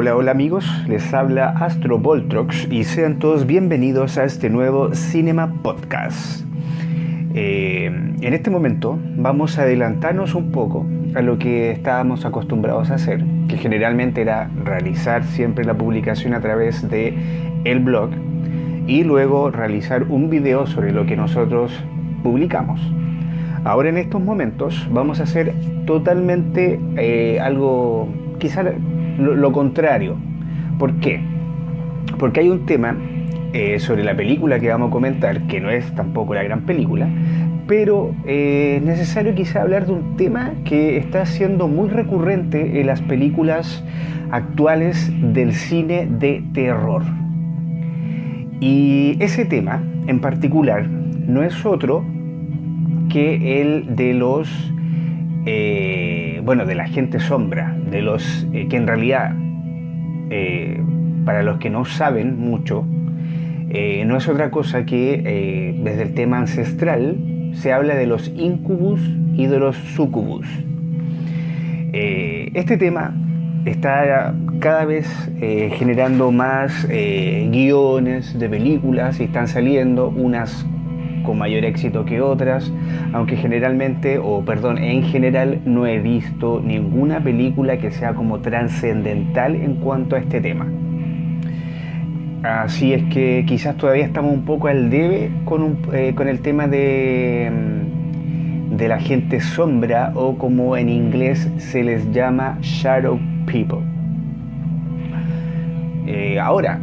Hola, hola amigos, les habla Astro Voltrox y sean todos bienvenidos a este nuevo Cinema Podcast. En este momento vamos a adelantarnos un poco a lo que estábamos acostumbrados a hacer, que generalmente era realizar siempre la publicación a través de el blog y luego realizar un video sobre lo que nosotros publicamos. Ahora en estos momentos vamos a hacer totalmente algo, quizá lo contrario. ¿Por qué? Porque hay un tema sobre la película que vamos a comentar, que no es tampoco la gran película, pero es necesario quizá hablar de un tema que está siendo muy recurrente en las películas actuales del cine de terror. Y ese tema en particular no es otro que el de los, de la gente sombra, de los que en realidad, para los que no saben mucho, no es otra cosa que desde el tema ancestral se habla de los incubus y de los sucubus. Este tema está cada vez generando más guiones de películas y están saliendo unas con mayor éxito que otras, aunque en general no he visto ninguna película que sea como trascendental en cuanto a este tema. Así es que quizás todavía estamos un poco al debe con el tema de la gente sombra, o como en inglés se les llama shadow people. Ahora,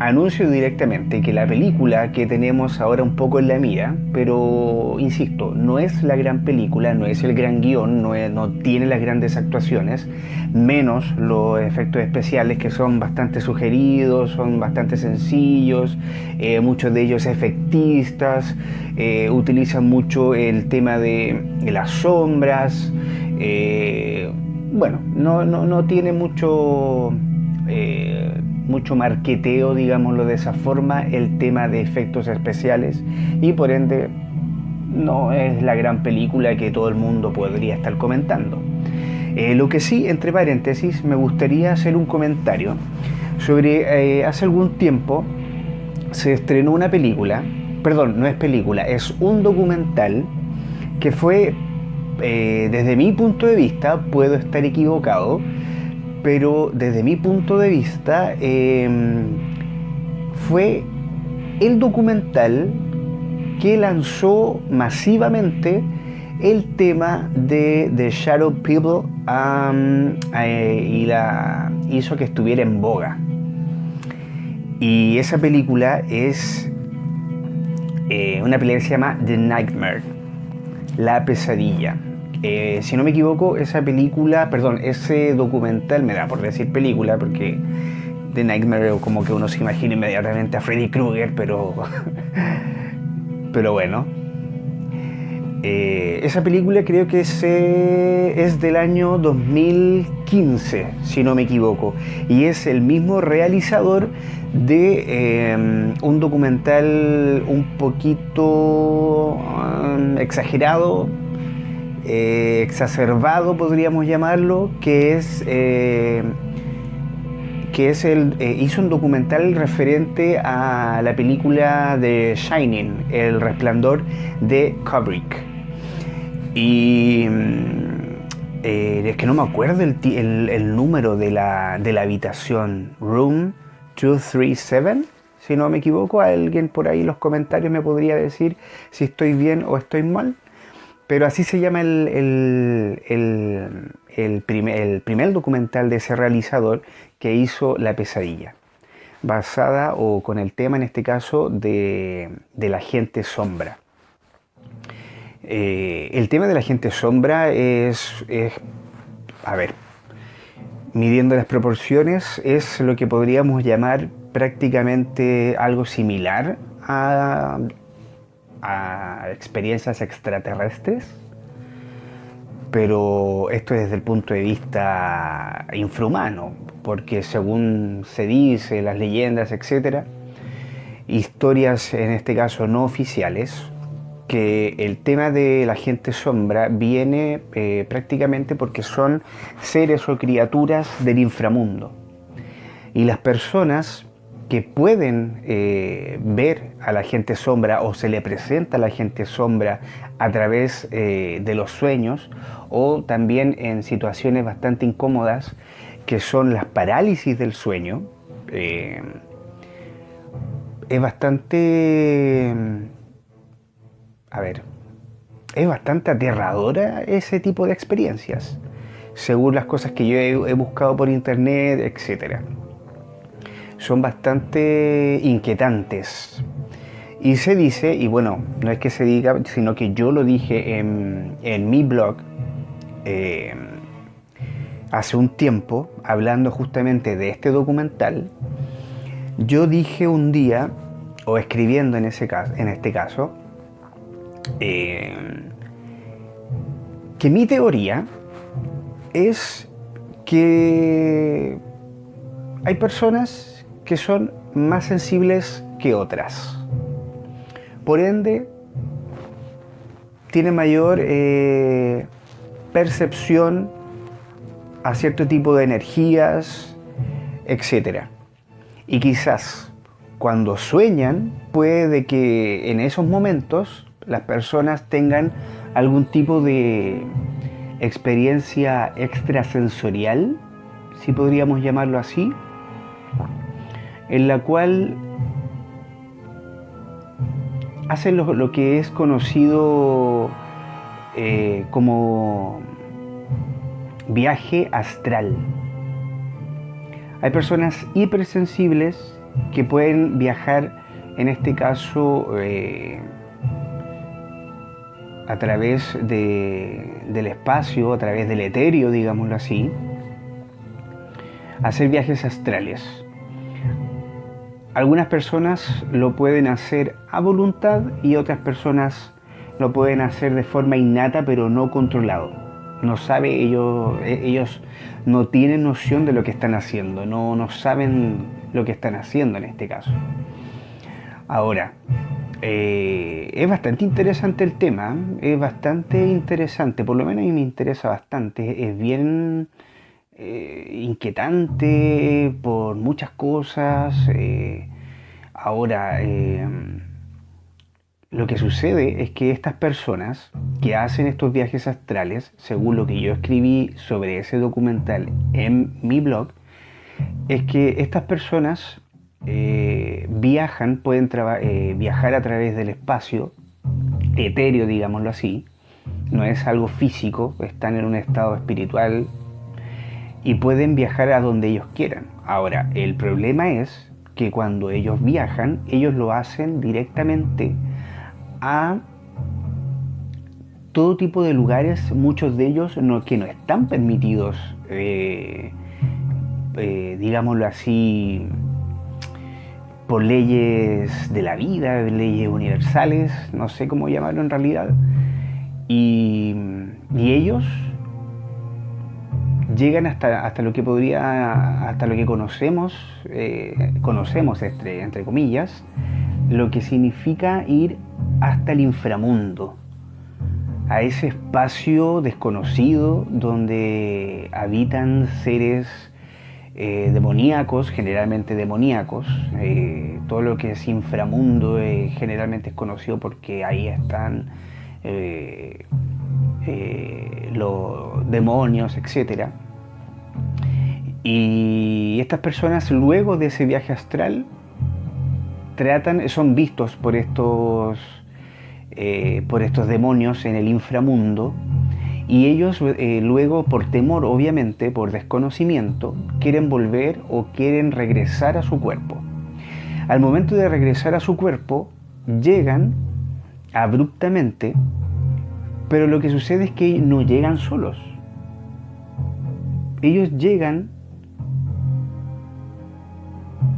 anuncio directamente que la película que tenemos ahora un poco en la mira, pero insisto, no es la gran película, no es el gran guión, no tiene las grandes actuaciones, menos los efectos especiales, que son bastante sugeridos, son bastante sencillos, muchos de ellos efectistas, utilizan mucho el tema de las sombras, no tiene mucho marqueteo, digámoslo de esa forma, el tema de efectos especiales, y por ende no es la gran película que todo el mundo podría estar comentando. Lo que sí, entre paréntesis, me gustaría hacer un comentario sobre hace algún tiempo se estrenó una película, perdón, no es película, es un documental que fue, desde mi punto de vista, puedo estar equivocado, pero desde mi punto de vista fue el documental que lanzó masivamente el tema de Shadow People y la hizo que estuviera en boga. Y esa película es una película que se llama The Nightmare, La Pesadilla. Si no me equivoco, ese documental, me da por decir película, porque The Nightmare como que uno se imagina inmediatamente a Freddy Krueger, pero bueno. Esa película creo que es del año 2015, si no me equivoco, y es el mismo realizador de un documental un poquito exagerado, exacerbado podríamos llamarlo, que hizo un documental referente a la película de Shining, El Resplandor de Kubrick. Y es que no me acuerdo el número de la habitación, Room 237, si no me equivoco. Alguien por ahí en los comentarios me podría decir si estoy bien o estoy mal. Pero así se llama el primer documental de ese realizador que hizo La Pesadilla, basada o con el tema en este caso de la gente sombra. El tema de la gente sombra es, midiendo las proporciones, es lo que podríamos llamar prácticamente algo similar a experiencias extraterrestres, pero esto desde el punto de vista infrahumano, porque según se dice, las leyendas, etcétera, historias en este caso no oficiales, que el tema de la gente sombra viene prácticamente porque son seres o criaturas del inframundo. Y las personas que pueden ver a la gente sombra o se le presenta a la gente sombra a través de los sueños o también en situaciones bastante incómodas que son las parálisis del sueño, es bastante, es bastante aterradora ese tipo de experiencias, según las cosas que yo he buscado por internet, etcétera. Son bastante inquietantes. Y se dice, y bueno, no es que se diga, sino que yo lo dije en mi blog hace un tiempo, hablando justamente de este documental. Yo dije un día, o escribiendo en este caso, que mi teoría es que hay personas que son más sensibles que otras. Por ende, tienen mayor percepción a cierto tipo de energías, etc. Y quizás cuando sueñan, puede que en esos momentos las personas tengan algún tipo de experiencia extrasensorial, si podríamos llamarlo así, en la cual hacen lo que es conocido como viaje astral. Hay personas hipersensibles que pueden viajar, en este caso, a través del espacio, a través del etéreo, digámoslo así, hacer viajes astrales. Algunas personas lo pueden hacer a voluntad y otras personas lo pueden hacer de forma innata, pero no controlado. No sabe, ellos no tienen noción de lo que están haciendo, no saben lo que están haciendo en este caso. Ahora, es bastante interesante el tema, es bastante interesante, por lo menos a mí me interesa bastante, es bien inquietante por muchas cosas. Ahora, lo que sucede es que estas personas que hacen estos viajes astrales, según lo que yo escribí sobre ese documental en mi blog, es que estas personas pueden viajar a través del espacio etéreo, digámoslo así. No es algo físico, están en un estado espiritual y pueden viajar a donde ellos quieran. Ahora, el problema es que cuando ellos viajan, ellos lo hacen directamente a todo tipo de lugares, muchos de ellos que no están permitidos, digámoslo así, por leyes de la vida, leyes universales, no sé cómo llamarlo en realidad, y ellos llegan hasta lo que conocemos, entre comillas, lo que significa ir hasta el inframundo, a ese espacio desconocido donde habitan seres demoníacos, generalmente demoníacos. Todo lo que es inframundo generalmente es conocido porque ahí están los demonios, etc. Y estas personas, luego de ese viaje astral, son vistos por estos demonios en el inframundo, y ellos luego, por temor, obviamente, por desconocimiento, quieren volver o quieren regresar a su cuerpo. Al momento de regresar a su cuerpo, llegan abruptamente, pero lo que sucede es que no llegan solos. Ellos llegan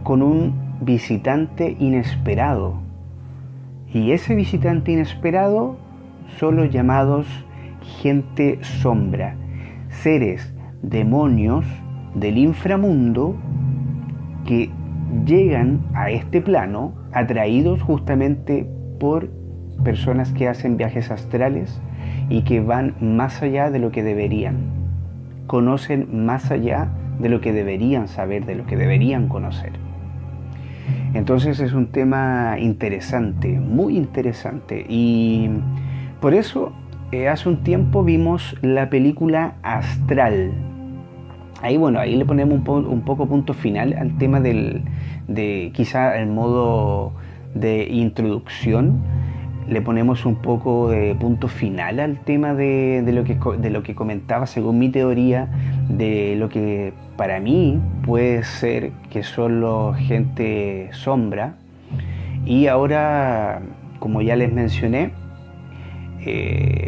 con un visitante inesperado. Y ese visitante inesperado son los llamados gente sombra, seres, demonios del inframundo que llegan a este plano atraídos justamente por personas que hacen viajes astrales y que van más allá de lo que deberían, conocen más allá de lo que deberían saber, de lo que deberían conocer. Entonces es un tema interesante, muy interesante, y por eso hace un tiempo vimos la película Astral. Ahí le ponemos un poco punto final al tema de quizá el modo de introducción. Le ponemos un poco de punto final al tema de lo que comentaba según mi teoría, de lo que para mí puede ser que son los gente sombra. Y ahora, como ya les mencioné,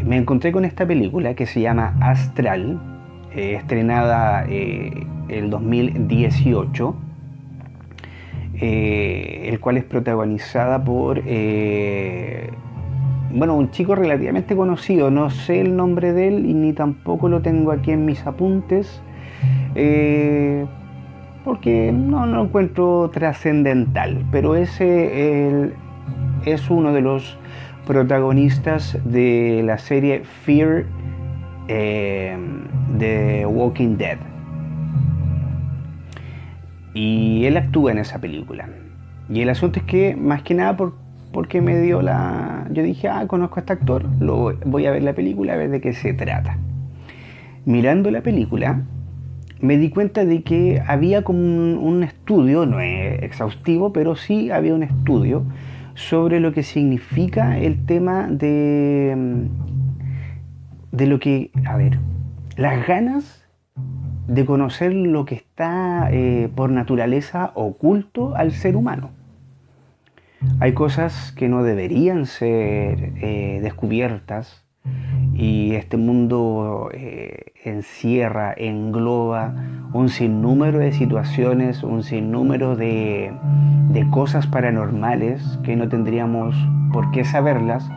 me encontré con esta película que se llama Astral, estrenada el 2018, el cual es protagonizada por un chico relativamente conocido. No sé el nombre de él y ni tampoco lo tengo aquí en mis apuntes, porque no lo encuentro trascendental, pero es uno de los protagonistas de la serie Fear de Walking Dead, y él actúa en esa película. Y el asunto es que, más que nada, porque me dio yo dije, conozco a este actor, voy a ver la película, a ver de qué se trata. Mirando la película, me di cuenta de que había como un estudio, no es exhaustivo, pero sí había un estudio sobre lo que significa el tema de lo que, las ganas de conocer lo que está por naturaleza oculto al ser humano. Hay cosas que no deberían ser descubiertas, y este mundo engloba un sinnúmero de situaciones, un sinnúmero de cosas paranormales que no tendríamos por qué saberlas,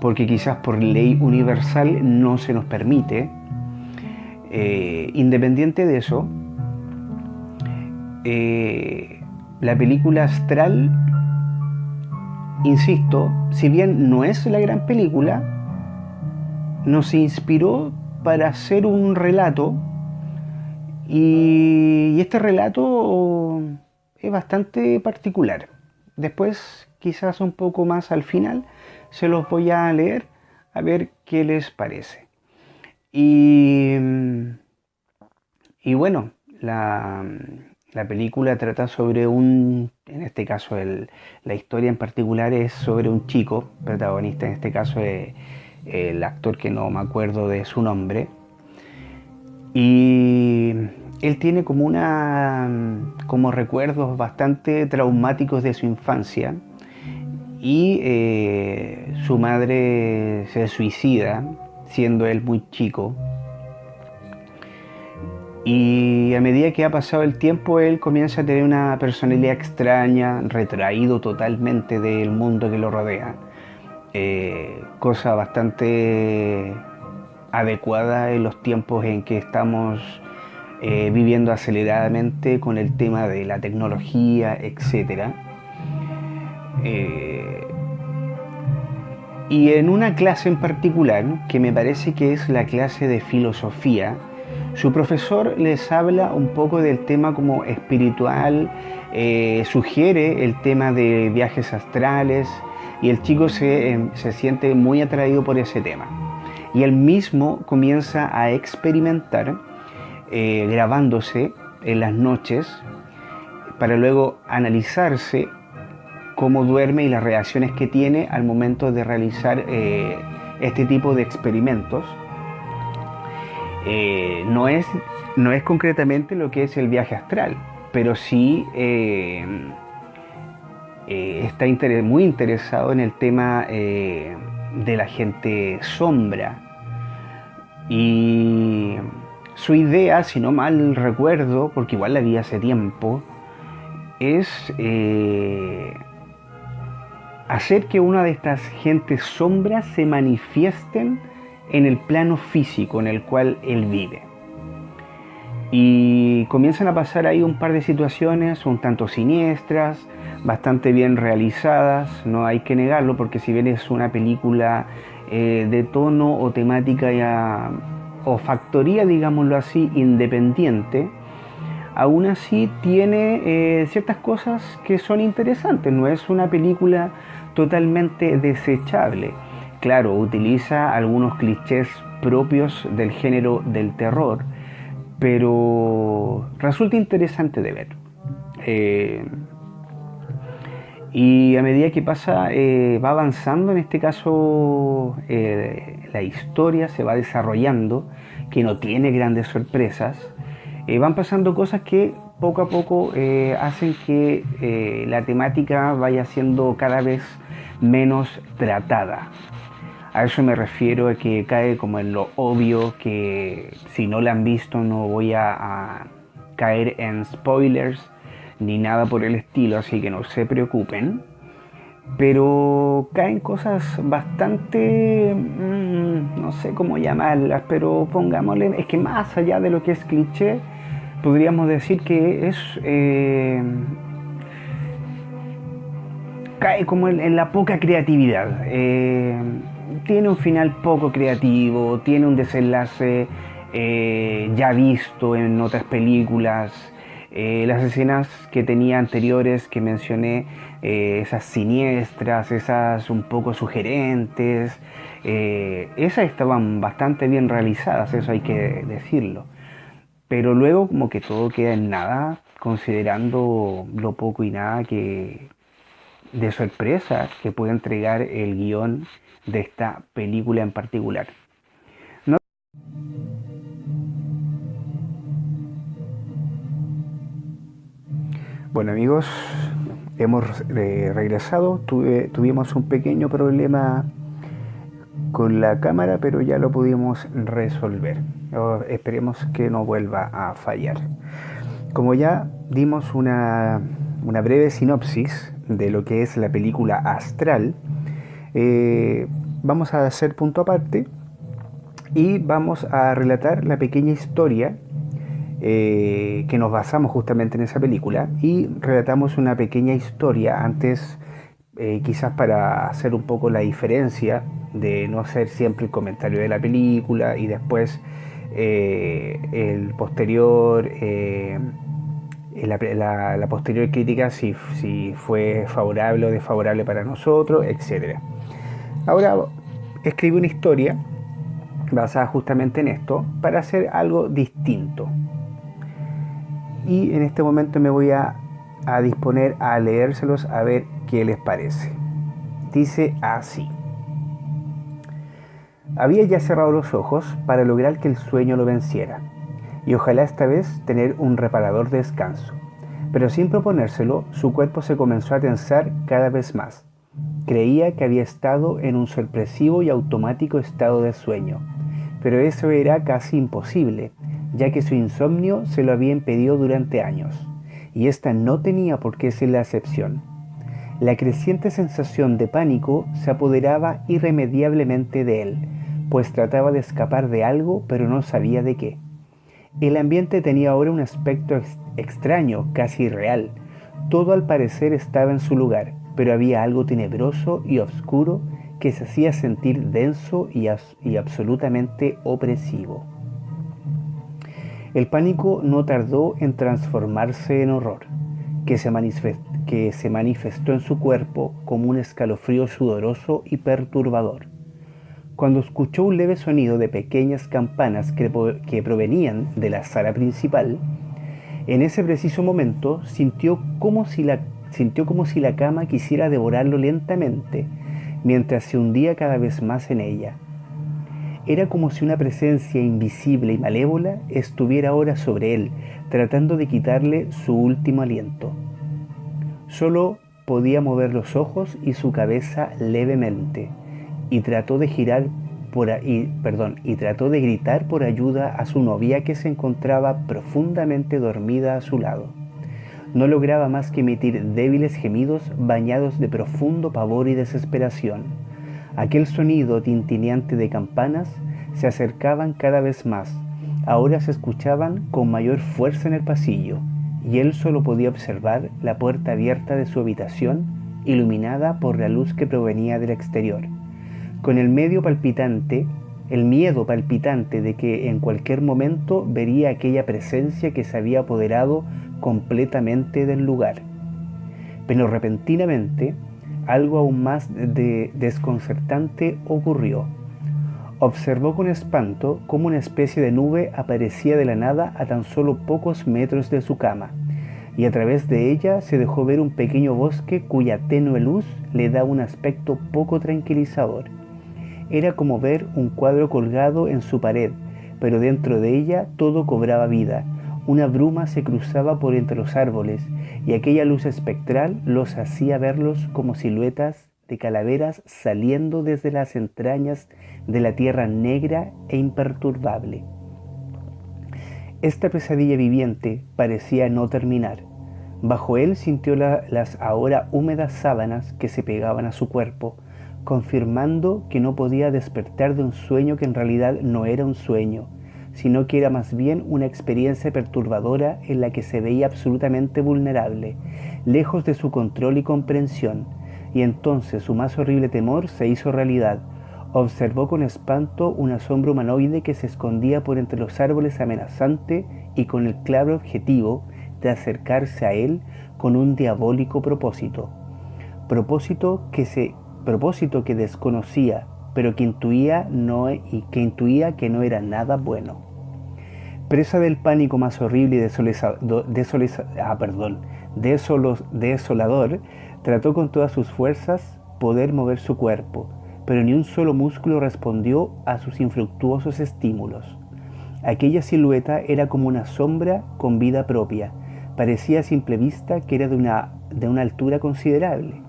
porque quizás por ley universal no se nos permite. Independiente de eso, la película Astral, insisto, si bien no es la gran película, nos inspiró para hacer un relato, y este relato es bastante particular. Después, quizás un poco más al final, se los voy a leer a ver qué les parece. Y bueno, la película trata sobre en este caso la historia en particular es sobre un chico, protagonista en este caso es el actor que no me acuerdo de su nombre, y él tiene como recuerdos bastante traumáticos de su infancia, y su madre se suicida siendo él muy chico, y a medida que ha pasado el tiempo él comienza a tener una personalidad extraña, retraído totalmente del mundo que lo rodea, cosa bastante adecuada en los tiempos en que estamos viviendo aceleradamente con el tema de la tecnología, etc. Y en una clase en particular, que me parece que es la clase de filosofía, su profesor les habla un poco del tema como espiritual, sugiere el tema de viajes astrales, y el chico se siente muy atraído por ese tema. Y él mismo comienza a experimentar grabándose en las noches para luego analizarse cómo duerme y las reacciones que tiene al momento de realizar este tipo de experimentos. No es concretamente lo que es el viaje astral, pero sí está muy interesado en el tema de la gente sombra. Y su idea, si no mal recuerdo, porque igual la vi hace tiempo, es hacer que una de estas gentes sombras se manifiesten en el plano físico en el cual él vive. Y comienzan a pasar ahí un par de situaciones un tanto siniestras, bastante bien realizadas, no hay que negarlo, porque si bien es una película de tono o temática o factoría, digámoslo así, independiente, aún así tiene ciertas cosas que son interesantes, no es una película totalmente desechable. Claro, utiliza algunos clichés propios del género del terror, pero resulta interesante de ver. Eh, y a medida que pasa, va avanzando, en este caso la historia se va desarrollando, que no tiene grandes sorpresas. Van pasando cosas que poco a poco hacen que la temática vaya siendo cada vez menos tratada. A eso me refiero, a que cae como en lo obvio, que si no la han visto no voy a caer en spoilers ni nada por el estilo, así que no se preocupen. Pero caen cosas bastante, no sé cómo llamarlas, pero pongámosle, es que más allá de lo que es cliché, podríamos decir que es cae como en la poca creatividad. Tiene un final poco creativo, tiene un desenlace ya visto en otras películas. Las escenas que tenía anteriores que mencioné, esas siniestras, esas un poco sugerentes, esas estaban bastante bien realizadas, eso hay que decirlo. Pero luego como que todo queda en nada, considerando lo poco y nada que de sorpresa que puede entregar el guión de esta película en particular. ¿No? Bueno amigos, hemos regresado, tuvimos un pequeño problema con la cámara, pero ya lo pudimos resolver. Esperemos que no vuelva a fallar. Como ya dimos una breve sinopsis de lo que es la película Astral, vamos a hacer punto aparte y vamos a relatar la pequeña historia que nos basamos justamente en esa película, y relatamos una pequeña historia antes, quizás para hacer un poco la diferencia de no hacer siempre el comentario de la película y después el posterior la posterior crítica, si fue favorable o desfavorable para nosotros, etc. Ahora escribí una historia basada justamente en esto para hacer algo distinto. Y en este momento me voy a disponer a leérselos a ver qué les parece. Dice así. Había ya cerrado los ojos para lograr que el sueño lo venciera, y ojalá esta vez tener un reparador descanso. Pero sin proponérselo, su cuerpo se comenzó a tensar cada vez más. Creía que había estado en un sorpresivo y automático estado de sueño, pero eso era casi imposible, ya que su insomnio se lo había impedido durante años, y esta no tenía por qué ser la excepción. La creciente sensación de pánico se apoderaba irremediablemente de él, pues trataba de escapar de algo, pero no sabía de qué. El ambiente tenía ahora un aspecto extraño, casi irreal. Todo al parecer estaba en su lugar, pero había algo tenebroso y oscuro que se hacía sentir denso y absolutamente opresivo. El pánico no tardó en transformarse en horror, que se manifestó en su cuerpo como un escalofrío sudoroso y perturbador. Cuando escuchó un leve sonido de pequeñas campanas que provenían de la sala principal, en ese preciso momento sintió como si la cama quisiera devorarlo lentamente, mientras se hundía cada vez más en ella. Era como si una presencia invisible y malévola estuviera ahora sobre él, tratando de quitarle su último aliento. Solo podía mover los ojos y su cabeza levemente, y trató de gritar por ayuda a su novia, que se encontraba profundamente dormida a su lado. No lograba más que emitir débiles gemidos bañados de profundo pavor y desesperación. Aquel sonido tintineante de campanas se acercaban cada vez más. Ahora se escuchaban con mayor fuerza en el pasillo, y él solo podía observar la puerta abierta de su habitación, iluminada por la luz que provenía del exterior. Con el medio palpitante el miedo palpitante de que en cualquier momento vería aquella presencia que se había apoderado completamente del lugar. Pero repentinamente, algo aún más desconcertante ocurrió. Observó con espanto cómo una especie de nube aparecía de la nada a tan solo pocos metros de su cama, y a través de ella se dejó ver un pequeño bosque cuya tenue luz le daba un aspecto poco tranquilizador. Era como ver un cuadro colgado en su pared, pero dentro de ella todo cobraba vida. Una bruma se cruzaba por entre los árboles, y aquella luz espectral los hacía verlos como siluetas de calaveras saliendo desde las entrañas de la tierra negra e imperturbable. Esta pesadilla viviente parecía no terminar. Bajo él sintió las ahora húmedas sábanas que se pegaban a su cuerpo, confirmando que no podía despertar de un sueño que en realidad no era un sueño, sino que era más bien una experiencia perturbadora en la que se veía absolutamente vulnerable, lejos de su control y comprensión. Y entonces su más horrible temor se hizo realidad. Observó con espanto una sombra humanoide que se escondía por entre los árboles amenazante y con el claro objetivo de acercarse a él con un diabólico propósito. Propósito que desconocía, pero que intuía que no era nada bueno. Presa del pánico más horrible y desolador, trató con todas sus fuerzas poder mover su cuerpo, pero ni un solo músculo respondió a sus infructuosos estímulos. Aquella silueta era como una sombra con vida propia. Parecía a simple vista que era de una altura considerable,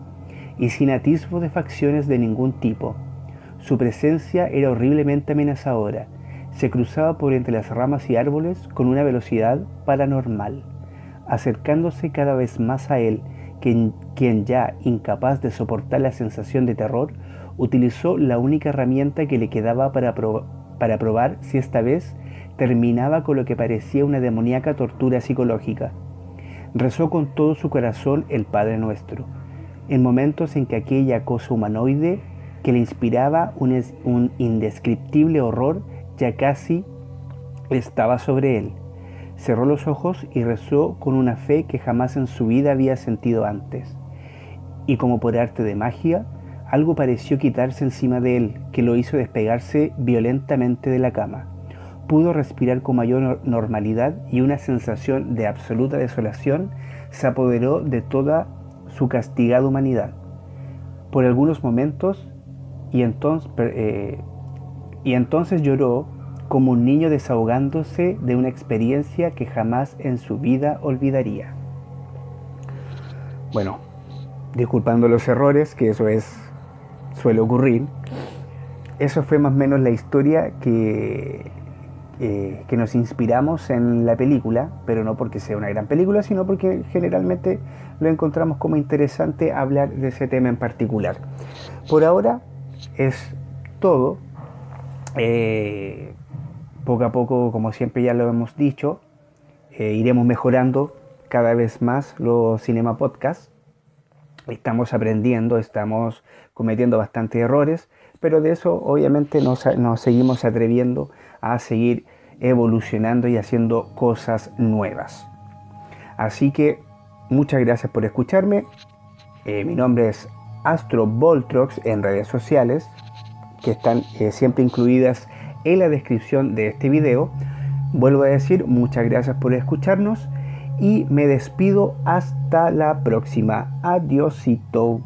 y sin atisbo de facciones de ningún tipo. Su presencia era horriblemente amenazadora. Se cruzaba por entre las ramas y árboles con una velocidad paranormal, acercándose cada vez más a él, quien ya incapaz de soportar la sensación de terror, utilizó la única herramienta que le quedaba para probar si esta vez terminaba con lo que parecía una demoníaca tortura psicológica. Rezó con todo su corazón el Padre Nuestro, en momentos en que aquella cosa humanoide que le inspiraba un indescriptible horror ya casi estaba sobre él. Cerró los ojos y rezó con una fe que jamás en su vida había sentido antes. Y como por arte de magia, algo pareció quitarse encima de él, que lo hizo despegarse violentamente de la cama. Pudo respirar con mayor normalidad y una sensación de absoluta desolación se apoderó de toda su castigada humanidad. Por algunos momentos, y entonces lloró como un niño desahogándose de una experiencia que jamás en su vida olvidaría. Bueno, disculpando los errores, que suele ocurrir, eso fue más o menos la historia que nos inspiramos en la película, pero no porque sea una gran película, sino porque generalmente lo encontramos como interesante hablar de ese tema en particular. Por ahora es todo. Poco a poco, como siempre ya lo hemos dicho, iremos mejorando cada vez más los Cinema Podcast. Estamos aprendiendo, estamos cometiendo bastantes errores, pero de eso obviamente nos seguimos atreviendo a seguir evolucionando y haciendo cosas nuevas. Así que muchas gracias por escucharme. Mi nombre es Astro Voltrox en redes sociales, que están siempre incluidas en la descripción de este video. Vuelvo a decir, muchas gracias por escucharnos y me despido hasta la próxima. Adiósito.